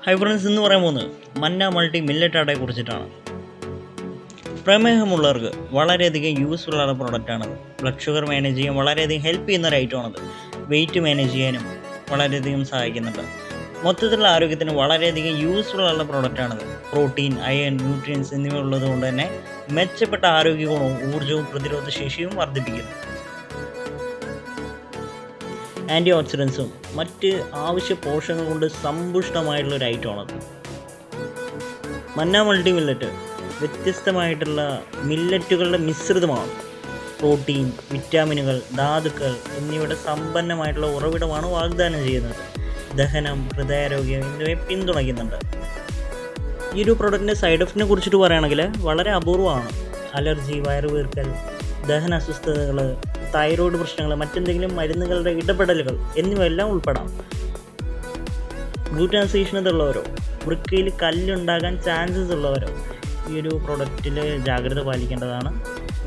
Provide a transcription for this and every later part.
Hi friends, എന്ന് പറയാൻ പോകുന്നത് മന്ന മൾട്ടി മില്ലറ്റ് ആട്ടയെ കുറിച്ചിട്ടാണ്. പ്രമേഹമുള്ളവർക്ക് വളരെയധികം യൂസ്ഫുൾ ആയ പ്രോഡക്റ്റാണത്. ബ്ലഡ് ഷുഗർ മാനേജ് ചെയ്യാൻ വളരെയധികം ഹെൽപ്പ് ചെയ്യുന്ന ഒരു ഐറ്റമാണത്. വെയിറ്റ് മാനേജ് ചെയ്യാനും വളരെയധികം സഹായിക്കുന്നുണ്ട്. മൊത്തത്തിലുള്ള ആരോഗ്യത്തിന് വളരെയധികം യൂസ്ഫുൾ ആയുള്ള പ്രോഡക്റ്റാണത്. പ്രോട്ടീൻ, അയൺ, ന്യൂട്രിയൻസ് എന്നിവ ഉള്ളത് കൊണ്ട് തന്നെ മെച്ചപ്പെട്ട ആരോഗ്യ ഗുണവും ഊർജ്ജവും പ്രതിരോധ ശേഷിയും വർദ്ധിപ്പിക്കുന്നു. ആൻറ്റി ഓക്സിഡൻസും മറ്റ് ആവശ്യ പോഷകങ്ങൾ കൊണ്ട് സമ്പുഷ്ടമായിട്ടുള്ള ഒരു ഐറ്റമാണത്. മന്ന മൾട്ടി മില്ലറ്റ് വ്യത്യസ്തമായിട്ടുള്ള മില്ലറ്റുകളുടെ മിശ്രിതമാണ്. പ്രോട്ടീൻ, വിറ്റാമിനുകൾ, ധാതുക്കൾ എന്നിവയുടെ സമ്പന്നമായിട്ടുള്ള ഉറവിടമാണ് വാഗ്ദാനം ചെയ്യുന്നത്. ദഹനം, ഹൃദയാരോഗ്യം എന്നിവയെ പിന്തുണയ്ക്കുന്നുണ്ട്. ഈ ഒരു പ്രൊഡക്റ്റിൻ്റെ സൈഡ് എഫക്റ്റിനെ കുറിച്ചിട്ട് പറയുകയാണെങ്കിൽ വളരെ അപൂർവമാണ്. അലർജി, വയറുവീർക്കൽ, ദഹന അസ്വസ്ഥതകൾ, തൈറോയ്ഡ് പ്രശ്നങ്ങൾ, മറ്റെന്തെങ്കിലും മരുന്നുകളുടെ ഇടപെടലുകൾ എന്നിവയെല്ലാം ഉൾപ്പെടാം. ഗ്ലൂട്ടൻ അസീഷണത ഉള്ളവരോ വൃക്കയിൽ കല്ലുണ്ടാകാൻ ചാൻസസ് ഉള്ളവരോ ഈ ഒരു പ്രൊഡക്റ്റിൽ ജാഗ്രത പാലിക്കേണ്ടതാണ്.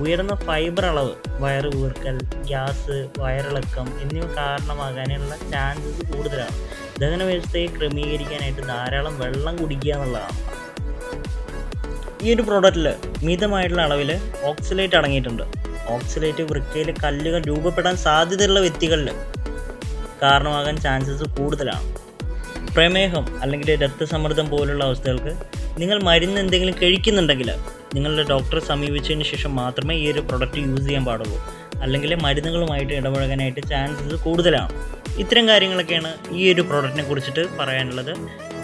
ഉയർന്ന ഫൈബർ അളവ് വയറ് വീർക്കൽ, ഗ്യാസ്, വയറിളക്കം എന്നിവ കാരണമാകാനുള്ള ചാൻസസ് കൂടുതലാണ്. ദഹന വ്യവസ്ഥയെ ക്രമീകരിക്കാനായിട്ട് ധാരാളം വെള്ളം കുടിക്കുക എന്നുള്ളതാണ്. ഈ ഒരു പ്രോഡക്റ്റിൽ മിതമായിട്ടുള്ള അളവിൽ ഓക്സലേറ്റ് അടങ്ങിയിട്ടുണ്ട്. ഓക്സലേറ്റ് വൃക്കയിൽ കല്ലുകൾ രൂപപ്പെടാൻ സാധ്യതയുള്ള വ്യക്തികളിൽ കാരണമാകാൻ ചാൻസസ് കൂടുതലാണ്. പ്രമേഹം അല്ലെങ്കിൽ രക്തസമ്മർദ്ദം പോലുള്ള അവസ്ഥകൾക്ക് നിങ്ങൾ മരുന്ന് എന്തെങ്കിലും കഴിക്കുന്നുണ്ടെങ്കിൽ നിങ്ങളുടെ ഡോക്ടറെ സമീപിച്ചതിന് ശേഷം മാത്രമേ ഈ ഒരു പ്രൊഡക്റ്റ് യൂസ് ചെയ്യാൻ പാടുള്ളൂ. അല്ലെങ്കിൽ മരുന്നുകളുമായിട്ട് ഇടപഴകാനായിട്ട് ചാൻസസ് കൂടുതലാണ്. ഇത്തരം കാര്യങ്ങളൊക്കെയാണ് ഈ ഒരു പ്രോഡക്റ്റിനെ കുറിച്ചിട്ട് പറയാനുള്ളത്.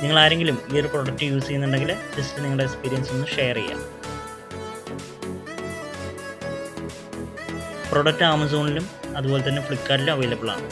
നിങ്ങൾ ആരെങ്കിലും ഈ ഒരു പ്രോഡക്റ്റ് യൂസ് ചെയ്യുന്നുണ്ടെങ്കിൽ ജസ്റ്റ് നിങ്ങളുടെ എക്സ്പീരിയൻസ് ഒന്ന് ഷെയർ ചെയ്യാം. പ്രൊഡക്റ്റ് ആമസോണിലും അതുപോലെ തന്നെ ഫ്ലിപ്കാർട്ടിലും അവൈലബിൾ ആണ്.